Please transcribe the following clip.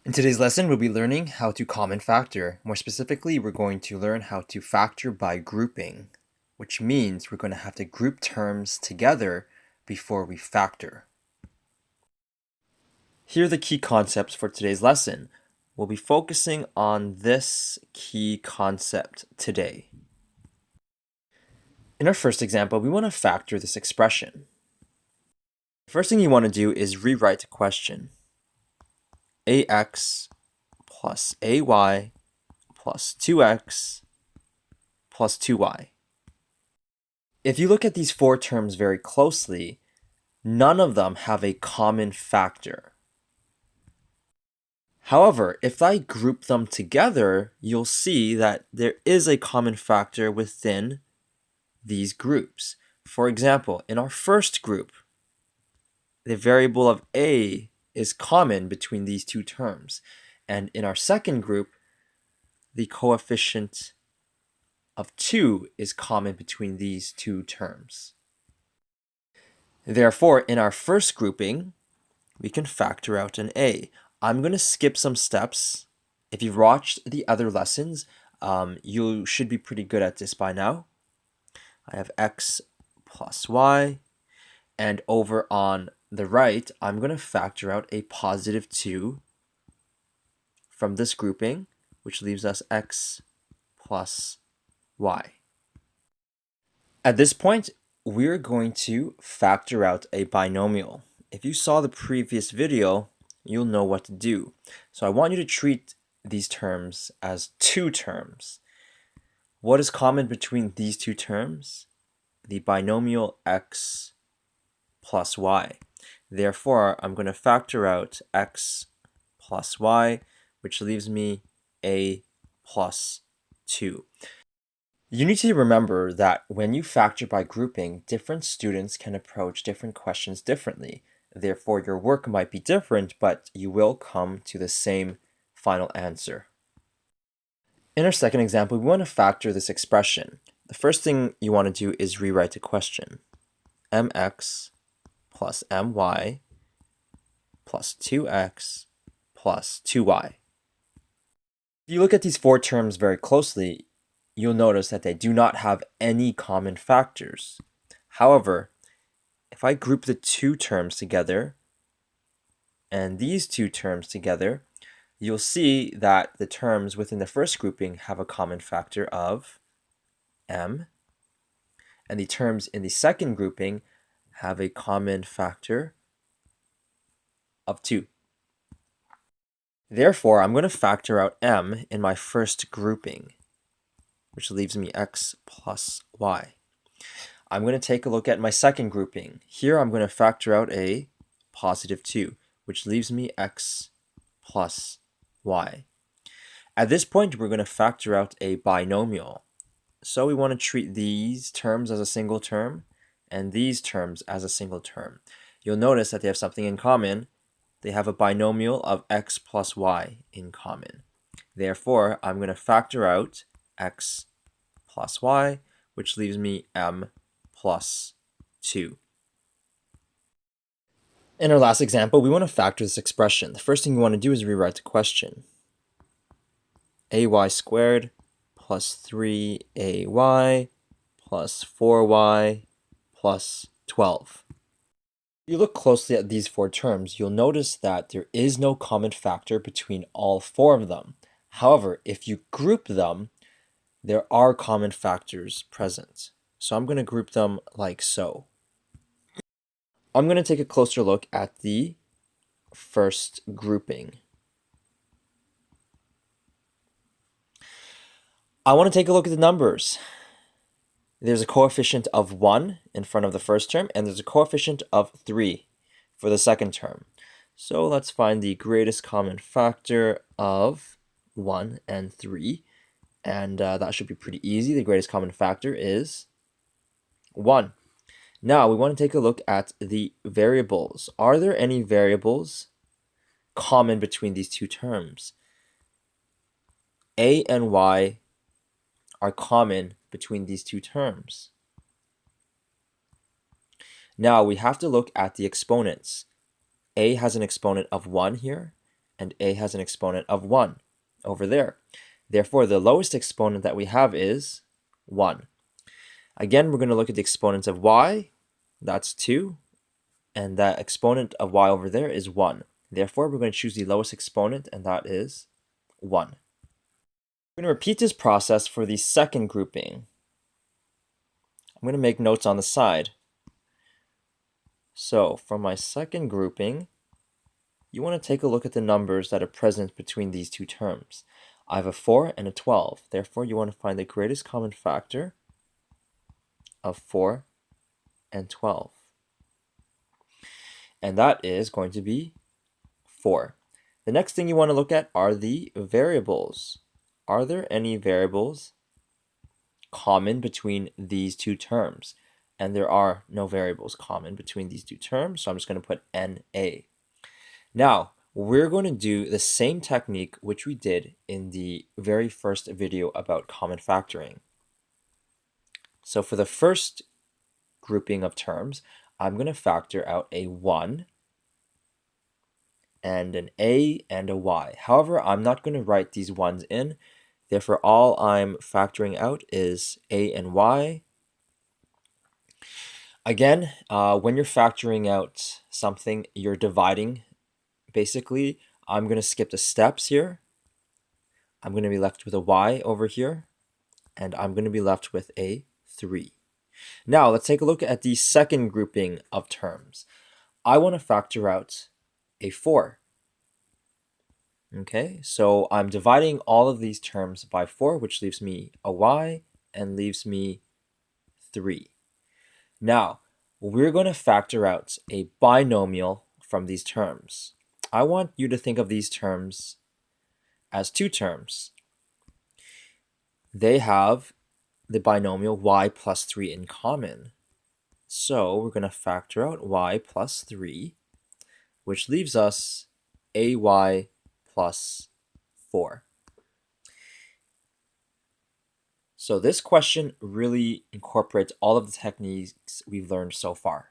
In today's lesson, we'll be learning how to common factor. More specifically, we're going to learn how to factor by grouping, which means we're going to have to group terms together before we factor. Here are the key concepts for today's lesson. We'll be focusing on this key concept today. In our first example, we want to factor this expression. The first thing you want to do is rewrite the question. ax plus ay plus 2x plus 2y. If you look at these four terms very closely, none of them have a common factor. However, if I group them together, you'll see that there is a common factor within these groups. For example, in our first group, the variable of a is common between these two terms. And in our second group, the coefficient of 2 is common between these two terms. Therefore, in our first grouping, we can factor out an a. I'm going to skip some steps. If you've watched the other lessons, you should be pretty good at this by now. I have x plus y, and over on the right, I'm going to factor out a positive 2 from this grouping, which leaves us x plus y. At this point, we're going to factor out a binomial. If you saw the previous video, you'll know what to do. So I want you to treat these terms as two terms. What is common between these two terms? The binomial x plus y. Therefore, I'm going to factor out x plus y, which leaves me a plus 2. You need to remember that when you factor by grouping, different students can approach different questions differently. Therefore, your work might be different, but you will come to the same final answer. In our second example, we want to factor this expression. The first thing you want to do is rewrite the question. mx plus my plus 2x plus 2y. If you look at these four terms very closely, you'll notice that they do not have any common factors. However, if I group the two terms together and these two terms together, you'll see that the terms within the first grouping have a common factor of m, and the terms in the second grouping have a common factor of 2. Therefore, I'm going to factor out m in my first grouping, which leaves me x plus y. I'm going to take a look at my second grouping. Here I'm going to factor out a positive 2, which leaves me x plus y. At this point, we're going to factor out a binomial. So we want to treat these terms as a single term and these terms as a single term. You'll notice that they have something in common. They have a binomial of x plus y in common. Therefore, I'm going to factor out x plus y, which leaves me m plus 2. In our last example, we want to factor this expression. The first thing you want to do is rewrite the question. ay squared plus 3ay plus 4y plus 12. If you look closely at these four terms, you'll notice that there is no common factor between all four of them. However, if you group them, there are common factors present. So I'm going to group them like so. I'm going to take a closer look at the first grouping. I want to take a look at the numbers. There's a coefficient of 1 in front of the first term, and there's a coefficient of 3 for the second term. So let's find the greatest common factor of 1 and 3. And that should be pretty easy. The greatest common factor is 1. Now we want to take a look at the variables. Are there any variables common between these two terms? A and y are common between these two terms. Now we have to look at the exponents. A has an exponent of 1 here, and a has an exponent of 1 over there. Therefore, the lowest exponent that we have is 1. Again, we're going to look at the exponents of y. That's 2. And that exponent of y over there is 1. Therefore, we're going to choose the lowest exponent, and that is 1. We're going to repeat this process for the second grouping. I'm going to make notes on the side. So for my second grouping, you want to take a look at the numbers that are present between these two terms. I have a 4 and a 12. Therefore, you want to find the greatest common factor of 4 and 12. And that is going to be 4. The next thing you want to look at are the variables. Are there any variables common between these two terms? And there are no variables common between these two terms, so I'm just going to put NA. Now, we're going to do the same technique which we did in the very first video about common factoring. So for the first grouping of terms, I'm going to factor out a 1 and an a and a y. However, I'm not going to write these ones in. Therefore, all I'm factoring out is a and y. Again, when you're factoring out something, you're dividing. Basically, I'm going to skip the steps here. I'm going to be left with a y over here, and I'm going to be left with a 3. Now, let's take a look at the second grouping of terms. I want to factor out a 4. Okay, so I'm dividing all of these terms by 4, which leaves me a y and leaves me 3. Now, we're going to factor out a binomial from these terms. I want you to think of these terms as two terms. They have the binomial y plus 3 in common. So we're going to factor out y plus 3, which leaves us ay plus 4. So this question really incorporates all of the techniques we've learned so far.